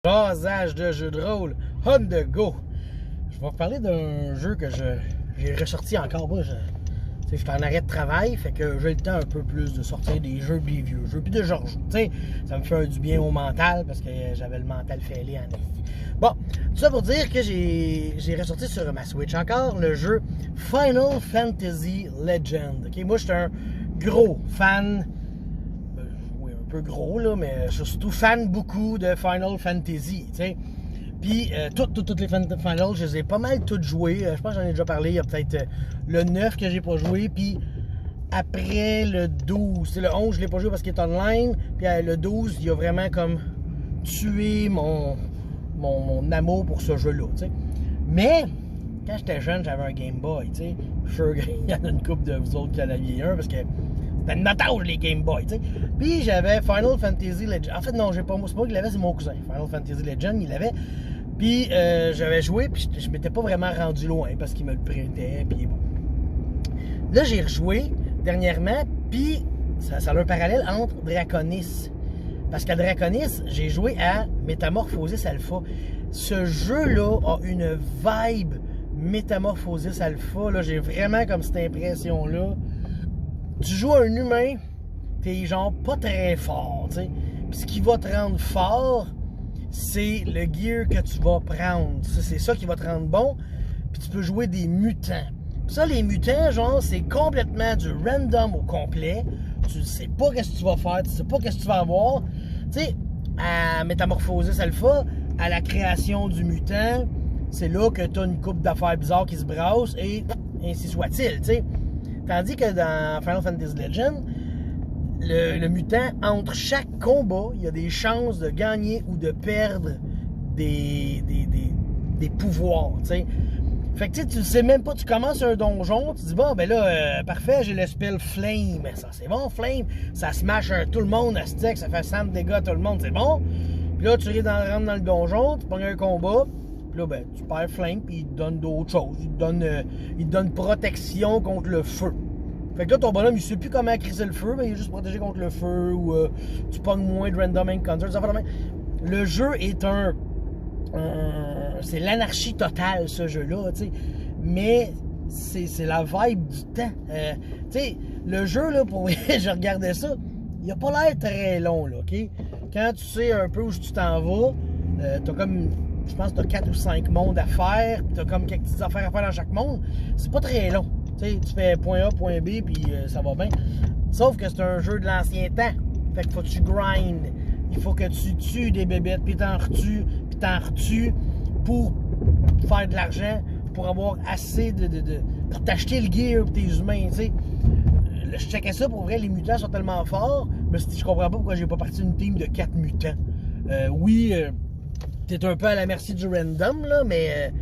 Jasage de jeu de rôle, on the go. Je vais vous parler d'un jeu que j'ai ressorti encore. Moi, je suis en arrêt de travail, fait que j'ai le temps un peu plus de sortir des jeux des vieux jeux. Puis de Georges, tu sais, ça me fait du bien au mental parce que j'avais le mental fêlé en esti. Bon, tout ça pour dire que j'ai ressorti sur ma Switch encore le jeu Final Fantasy Legend. Okay? Moi, je suis un gros fan. Oui, un peu gros, là, mais je suis surtout fan beaucoup de Final Fantasy, tu sais. Puis, toutes les Final, je les ai pas mal toutes jouées. Je pense que j'en ai déjà parlé. Il y a peut-être le 9 que j'ai pas joué. Puis, après le 12, c'est le 11, je l'ai pas joué parce qu'il est online. Puis, le 12, il a vraiment comme tué mon amour pour ce jeu-là, tu sais. Mais, quand j'étais jeune, j'avais un Game Boy, tu sais. Je suis sûr qu'il y en a une couple de vous autres qui en aviez un parce que c'était une notage, les Game Boy, tu sais. Puis, j'avais Final Fantasy Legend. En fait, non, c'est pas moi qui l'avais, c'est mon cousin. Final Fantasy Legend, il l'avait. Puis j'avais joué, puis je m'étais pas vraiment rendu loin parce qu'il me le prêtait, puis bon. Là, j'ai rejoué dernièrement, puis ça a un parallèle entre Draconis. Parce qu'à Draconis, j'ai joué à Metamorphosis Alpha. Ce jeu-là a une vibe Metamorphosis Alpha. Là, j'ai vraiment comme cette impression-là. Tu joues un humain, t'es genre pas très fort, tu sais. Puis ce qui va te rendre fort, c'est le gear que tu vas prendre. C'est ça qui va te rendre bon. Puis tu peux jouer des mutants. Puis ça, les mutants, genre, c'est complètement du random au complet. Tu sais pas qu'est-ce que tu vas faire, tu sais pas qu'est-ce que tu vas avoir. Tu sais, à Metamorphosis Alpha, à la création du mutant, c'est là que tu as une couple d'affaires bizarres qui se brassent et ainsi soit-il, tu sais. Tandis que dans Final Fantasy Legend, le mutant, entre chaque combat, il y a des chances de gagner ou de perdre des pouvoirs, tu sais. Fait que tu sais même pas, tu commences un donjon, tu dis bon, ben là, parfait, j'ai le spell Flame. Ça, c'est bon, Flame. Ça smash tout le monde à stick, ça fait 100 dégâts à tout le monde, c'est bon. Puis là, tu rentres dans le donjon, tu prends un combat, puis là, ben, tu perds Flame, puis il te donne d'autres choses. Il te donne protection contre le feu. Fait que là, ton bonhomme, il sait plus comment crisser le feu, mais il est juste protégé contre le feu, ou tu pognes moins de random encounters. Le jeu est c'est l'anarchie totale, ce jeu-là, tu sais. Mais c'est la vibe du temps. Tu sais, le jeu, là, pour je regardais ça, il a pas l'air très long, là, OK? Quand tu sais un peu où tu t'en vas, t'as comme, je pense que t'as 4 ou 5 mondes à faire, t'as comme quelques petites affaires à faire dans chaque monde. C'est pas très long. T'sais, tu fais point A, point B, puis ça va bien. Sauf que c'est un jeu de l'ancien temps. Fait qu'il faut que tu grind. Il faut que tu tues des bébêtes, puis t'en retues pour faire de l'argent, pour avoir assez pour t'acheter le gear pour tes humains, tu sais. Je checkais ça, pour vrai, les mutants sont tellement forts, mais je comprends pas pourquoi j'ai pas parti d'une team de 4 mutants. Oui, t'es un peu à la merci du random, là, mais...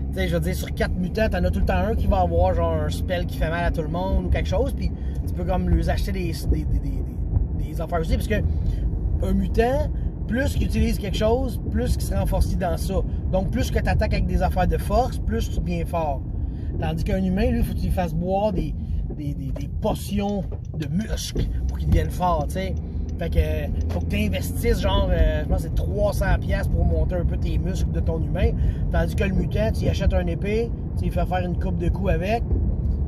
tu sais, je veux dire, sur 4 mutants, t'en as tout le temps un qui va avoir genre un spell qui fait mal à tout le monde ou quelque chose, puis tu peux comme lui acheter des affaires aussi, parce que un mutant, plus qu'il utilise quelque chose, plus qu'il se renforce dans ça. Donc, plus que tu attaques avec des affaires de force, plus tu deviens fort. Tandis qu'un humain, lui, il faut que tu lui fasses boire des potions de muscles pour qu'il devienne fort, tu sais. Fait que faut que tu investisses genre, je pense que c'est 300$ pour monter un peu tes muscles de ton humain. Tandis que le mutant, tu y achètes un épée, tu lui fais faire une coupe de coups avec,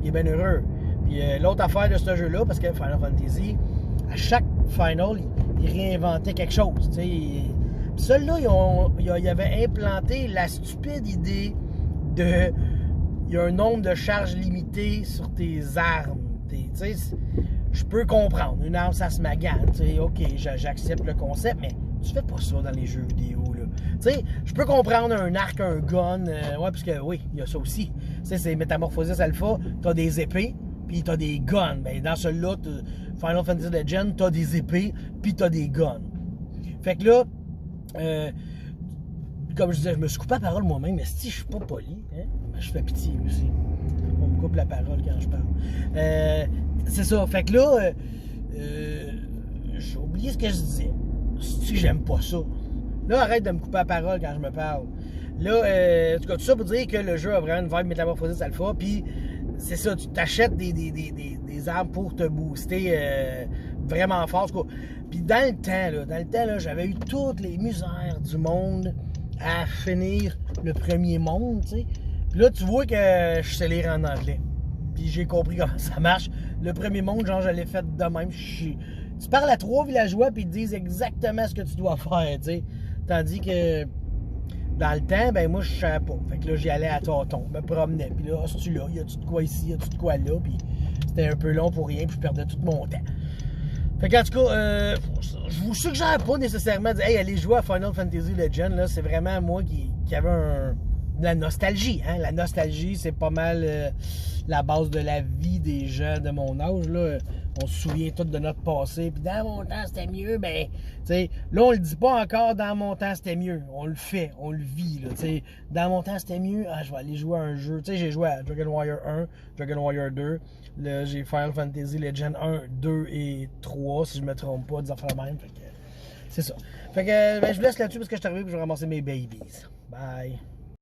il est bien heureux. Puis l'autre affaire de ce jeu-là, parce que Final Fantasy, à chaque Final, il réinventait quelque chose, tu sais. Puis celui-là, ils avaient implanté la stupide idée de... il y a un nombre de charges limitées sur tes armes, tu sais. Je peux comprendre. Une arme, ça se magane. Tu sais, OK, j'accepte le concept, mais tu fais pas ça dans les jeux vidéo, là. Tu sais, je peux comprendre un arc, un gun. Ouais, parce que oui, il y a ça aussi. Tu sais, c'est Metamorphosis Alpha. T'as des épées, puis t'as des guns. Ben, dans celui-là, Final Fantasy Legend, t'as des épées, puis t'as des guns. Fait que là, comme je disais, je me suis coupé la parole moi-même, mais si je suis pas poli, hein, je fais pitié aussi. On me coupe la parole quand je parle. C'est ça. Fait que là, j'ai oublié ce que je disais. Si j'aime pas ça. Là, arrête de me couper la parole quand je me parle. Là, en tout cas, tout ça pour dire que le jeu a vraiment une vibe Metamorphosis Alpha. Puis, c'est ça, tu t'achètes des armes pour te booster vraiment fort. Puis dans le temps, là, j'avais eu toutes les misères du monde à finir le premier monde, tu sais. Puis là, tu vois que je sais lire en anglais. Puis j'ai compris comment ça marche. Le premier monde, genre, je l'ai fait de même. Tu parles à 3 villageois, puis ils te disent exactement ce que tu dois faire, tu sais. Tandis que dans le temps, ben moi, je savais pas. Fait que là, j'y allais à tâtons, me promenais. Puis là, ah, c'est-tu là? Y a-tu de quoi ici? Y a-tu de quoi là? Puis c'était un peu long pour rien, puis je perdais tout mon temps. Fait qu'en tout cas, je vous suggère pas nécessairement de dire, hey, allez jouer à Final Fantasy Legend, là. C'est vraiment moi qui avait de la nostalgie, hein. La nostalgie, c'est pas mal la base de la vie des gens de mon âge, là. On se souvient tous de notre passé, puis dans mon temps, c'était mieux, ben, tu sais, là, on le dit pas encore, dans mon temps, c'était mieux. On le fait, on le vit, là, tu sais. Dans mon temps, c'était mieux, ah, je vais aller jouer à un jeu. Tu sais, j'ai joué à Dragon Warrior 1, Dragon Warrior 2, là, j'ai Final Fantasy Legend 1, 2 et 3, si je me trompe pas, des affaires même, fait que c'est ça. Fait que, ben, je vous laisse là-dessus parce que je suis arrivé et je vais ramasser mes babies. Bye!